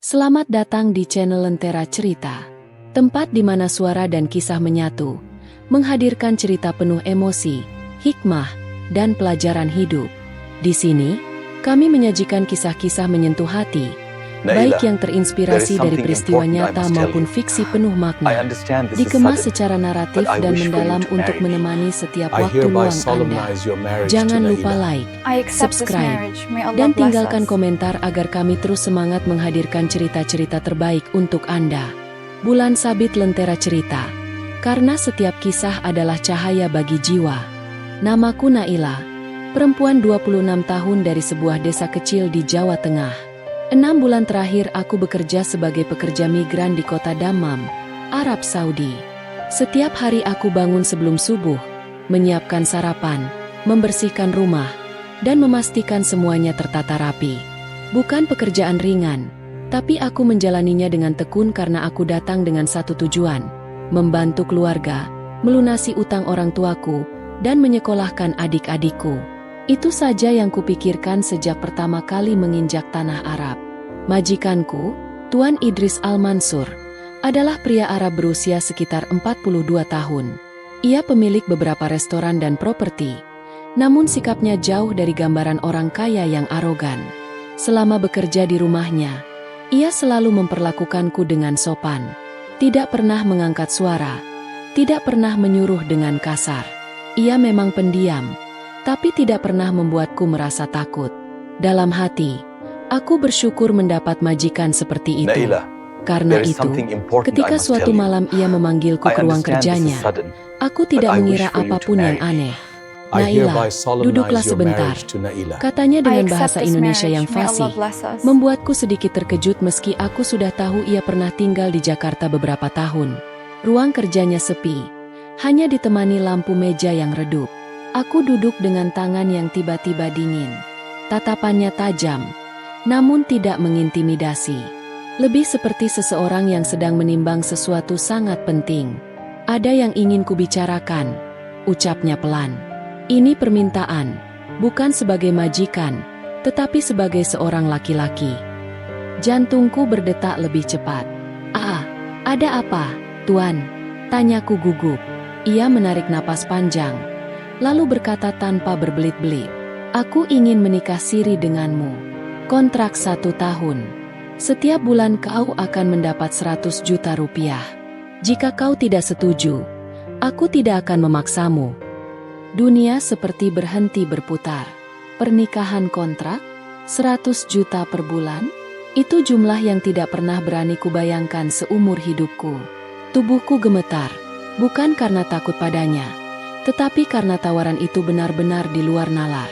Selamat datang di channel Lentera Cerita, tempat di mana suara dan kisah menyatu, menghadirkan cerita penuh emosi, hikmah, dan pelajaran hidup. Di sini, kami menyajikan kisah-kisah menyentuh hati, baik yang terinspirasi dari peristiwa nyata maupun fiksi penuh makna, dikemas secara naratif dan mendalam untuk menemani setiap waktu luang Anda. Jangan lupa like, subscribe, dan tinggalkan komentar agar kami terus semangat menghadirkan cerita-cerita terbaik untuk Anda. Bulan Sabit Lentera Cerita, karena setiap kisah adalah cahaya bagi jiwa. Namaku Naila, perempuan 26 tahun dari sebuah desa kecil di Jawa Tengah. 6 bulan terakhir aku bekerja sebagai pekerja migran di kota Dammam, Arab Saudi. Setiap hari aku bangun sebelum subuh, menyiapkan sarapan, membersihkan rumah, dan memastikan semuanya tertata rapi. Bukan pekerjaan ringan, tapi aku menjalaninya dengan tekun karena aku datang dengan satu tujuan, membantu keluarga, melunasi utang orang tuaku, dan menyekolahkan adik-adikku. Itu saja yang kupikirkan sejak pertama kali menginjak tanah Arab. Majikanku, Tuan Idris Al-Mansur, adalah pria Arab berusia sekitar 42 tahun. Ia pemilik beberapa restoran dan properti, namun sikapnya jauh dari gambaran orang kaya yang arogan. Selama bekerja di rumahnya, ia selalu memperlakukanku dengan sopan, tidak pernah mengangkat suara, tidak pernah menyuruh dengan kasar. Ia memang pendiam, tapi tidak pernah membuatku merasa takut. Dalam hati, aku bersyukur mendapat majikan seperti itu. Naila, Karena itu, ketika suatu malam ia memanggilku ke ruang kerjanya, aku tidak mengira apapun yang aneh. Naila, duduklah sebentar, katanya dengan bahasa Indonesia yang fasih, membuatku sedikit terkejut meski aku sudah tahu ia pernah tinggal di Jakarta beberapa tahun. Ruang kerjanya sepi, hanya ditemani lampu meja yang redup. Aku duduk dengan tangan yang tiba-tiba dingin. Tatapannya tajam, namun tidak mengintimidasi. Lebih seperti seseorang yang sedang menimbang sesuatu sangat penting. Ada yang ingin kubicarakan, ucapnya pelan. Ini permintaan, bukan sebagai majikan, tetapi sebagai seorang laki-laki. Jantungku berdetak lebih cepat. Ada apa, Tuan? Tanyaku gugup. Ia menarik napas panjang, lalu berkata tanpa berbelit-belit, aku ingin menikah siri denganmu. Kontrak 1 tahun. Setiap bulan kau akan mendapat 100 juta rupiah. Jika kau tidak setuju, aku tidak akan memaksamu. Dunia seperti berhenti berputar. Pernikahan kontrak, 100 juta per bulan? Itu jumlah yang tidak pernah berani kubayangkan seumur hidupku. Tubuhku gemetar, bukan karena takut padanya, tetapi karena tawaran itu benar-benar di luar nalar.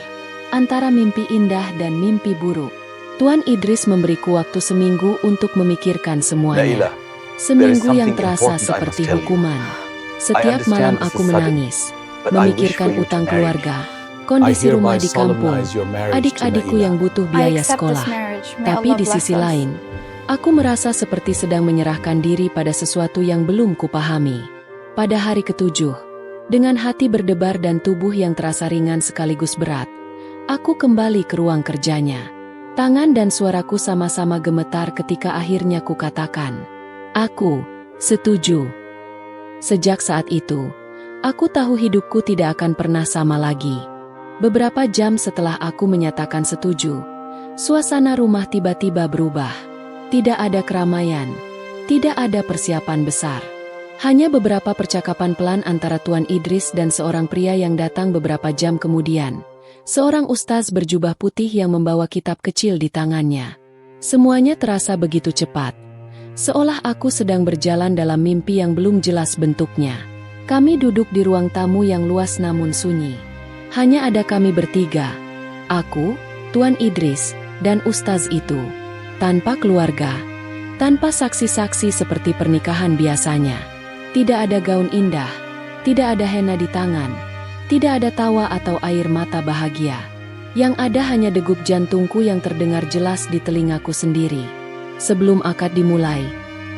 Antara mimpi indah dan mimpi buruk. Tuan Idris memberiku waktu seminggu untuk memikirkan semuanya. Seminggu yang terasa seperti hukuman. Setiap malam aku menangis, memikirkan utang keluarga, kondisi rumah di kampung, adik-adikku yang butuh biaya sekolah. Tapi di sisi lain, aku merasa seperti sedang menyerahkan diri pada sesuatu yang belum kupahami. Pada hari ke-7, dengan hati berdebar dan tubuh yang terasa ringan sekaligus berat, aku kembali ke ruang kerjanya. Tangan dan suaraku sama-sama gemetar ketika akhirnya kukatakan, aku setuju. Sejak saat itu, aku tahu hidupku tidak akan pernah sama lagi. Beberapa jam setelah aku menyatakan setuju, suasana rumah tiba-tiba berubah. Tidak ada keramaian, tidak ada persiapan besar. Hanya beberapa percakapan pelan antara Tuan Idris dan seorang pria yang datang beberapa jam kemudian. Seorang ustaz berjubah putih yang membawa kitab kecil di tangannya. Semuanya terasa begitu cepat. Seolah aku sedang berjalan dalam mimpi yang belum jelas bentuknya. Kami duduk di ruang tamu yang luas namun sunyi. Hanya ada kami bertiga. Aku, Tuan Idris, dan ustaz itu. Tanpa keluarga, tanpa saksi-saksi seperti pernikahan biasanya. Tidak ada gaun indah, tidak ada henna di tangan. Tidak ada tawa atau air mata bahagia. Yang ada hanya degup jantungku yang terdengar jelas di telingaku sendiri. Sebelum akad dimulai,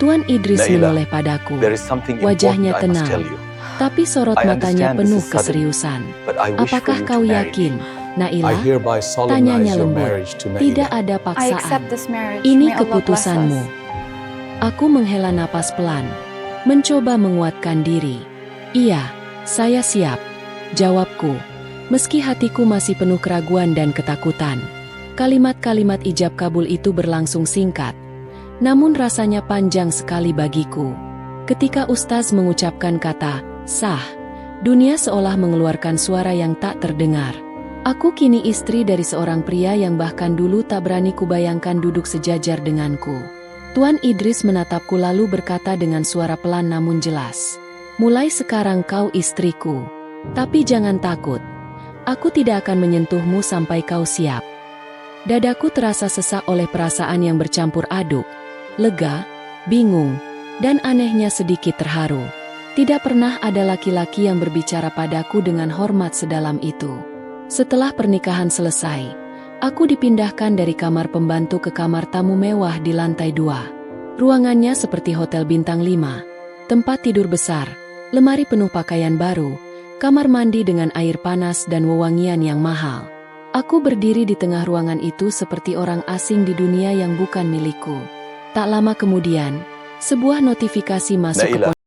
Tuan Idris menoleh padaku. Wajahnya tenang, tapi sorot matanya penuh keseriusan. Apakah kau yakin Naila, tanyanya lembut. Tidak ada paksaan. Ini keputusanmu. Aku menghela napas pelan, mencoba menguatkan diri. Iya, saya siap, jawabku. Meski hatiku masih penuh keraguan dan ketakutan. Kalimat-kalimat ijab kabul itu berlangsung singkat, namun rasanya panjang sekali bagiku. Ketika Ustaz mengucapkan kata, sah, dunia seolah mengeluarkan suara yang tak terdengar. Aku kini istri dari seorang pria yang bahkan dulu tak berani kubayangkan duduk sejajar denganku. Tuan Idris menatapku lalu berkata dengan suara pelan namun jelas. Mulai sekarang kau istriku. Tapi jangan takut. Aku tidak akan menyentuhmu sampai kau siap. Dadaku terasa sesak oleh perasaan yang bercampur aduk. Lega, bingung, dan anehnya sedikit terharu. Tidak pernah ada laki-laki yang berbicara padaku dengan hormat sedalam itu. Setelah pernikahan selesai, aku dipindahkan dari kamar pembantu ke kamar tamu mewah di lantai 2. Ruangannya seperti hotel bintang 5, tempat tidur besar, lemari penuh pakaian baru, kamar mandi dengan air panas dan wewangian yang mahal. Aku berdiri di tengah ruangan itu seperti orang asing di dunia yang bukan milikku. Tak lama kemudian, sebuah notifikasi masuk ke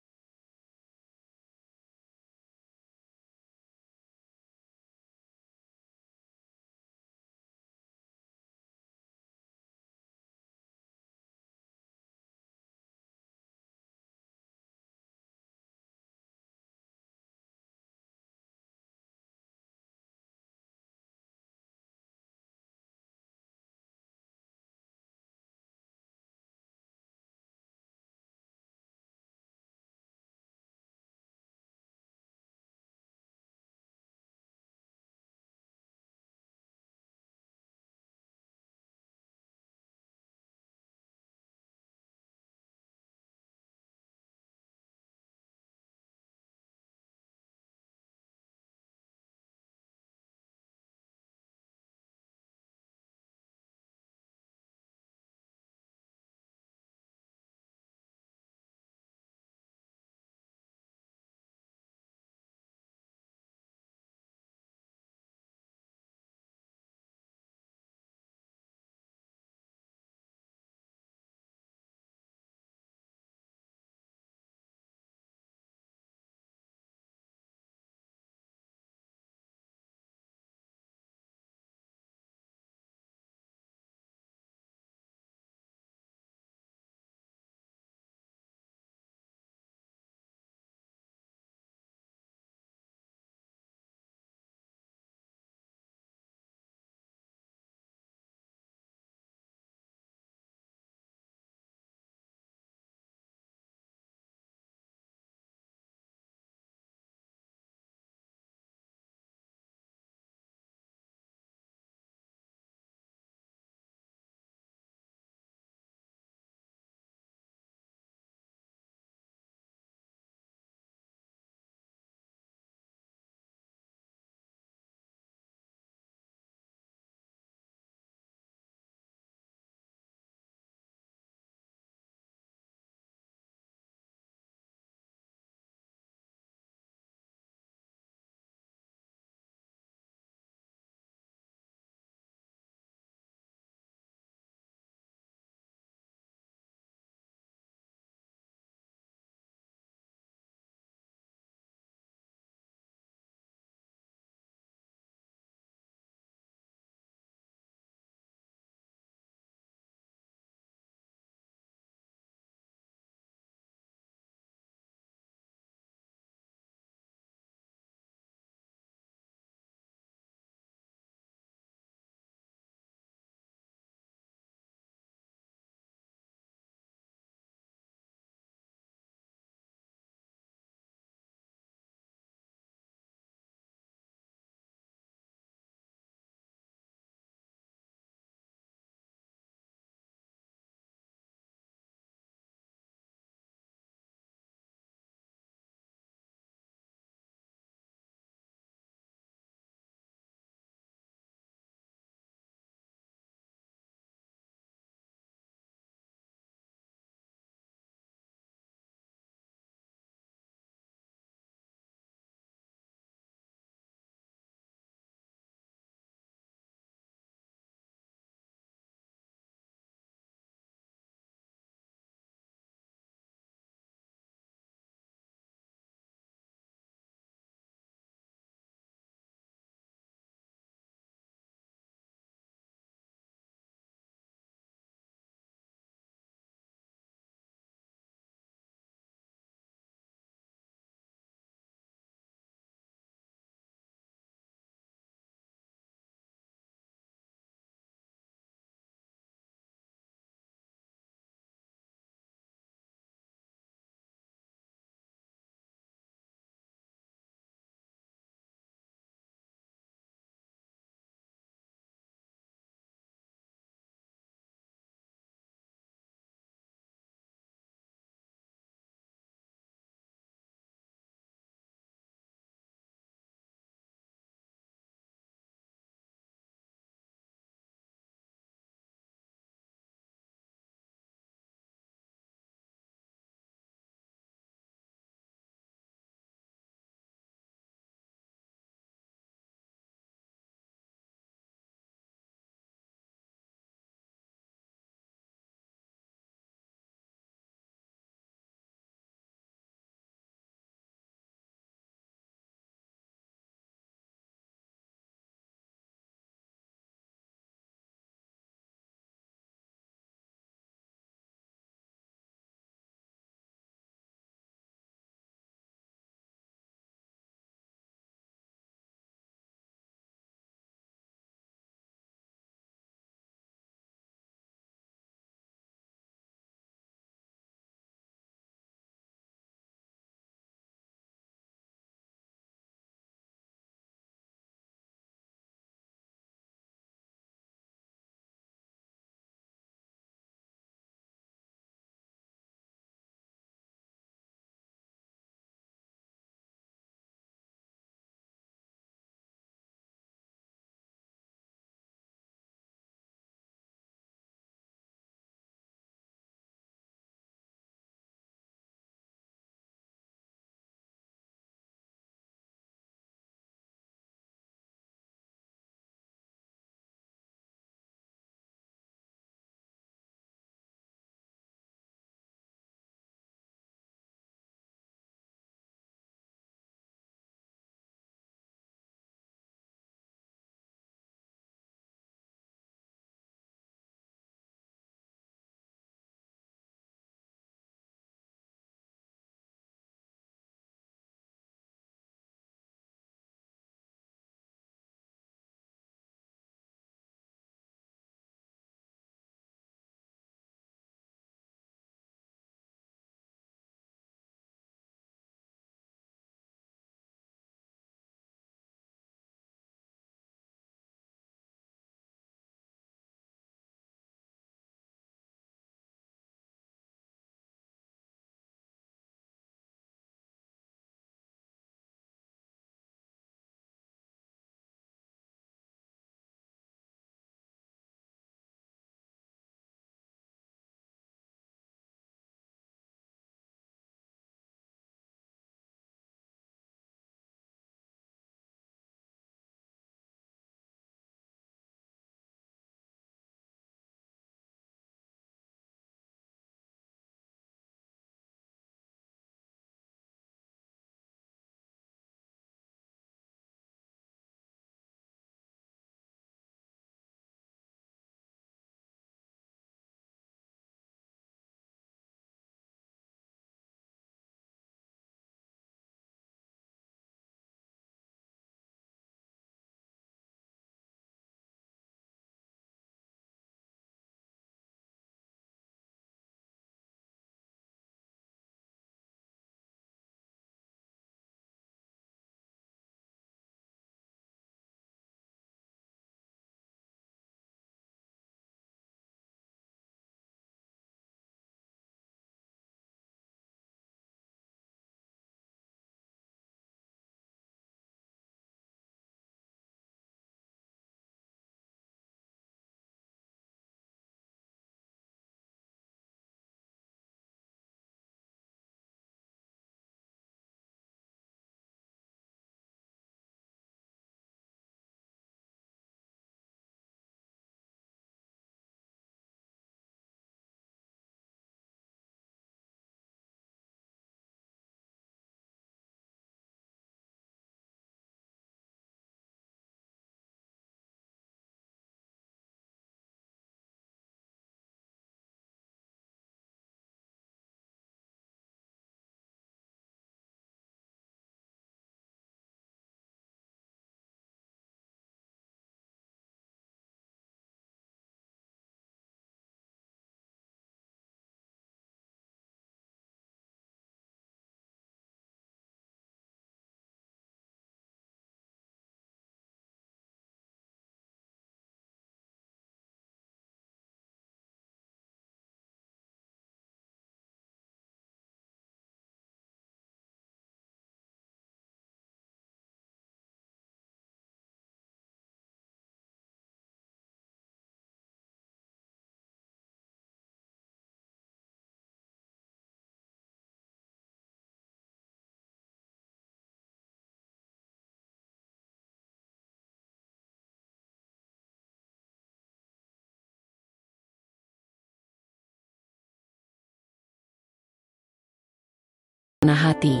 hati.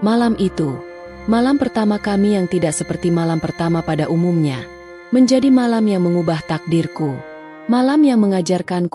Malam itu, malam pertama kami yang tidak seperti malam pertama pada umumnya, menjadi malam yang mengubah takdirku. Malam yang mengajarkanku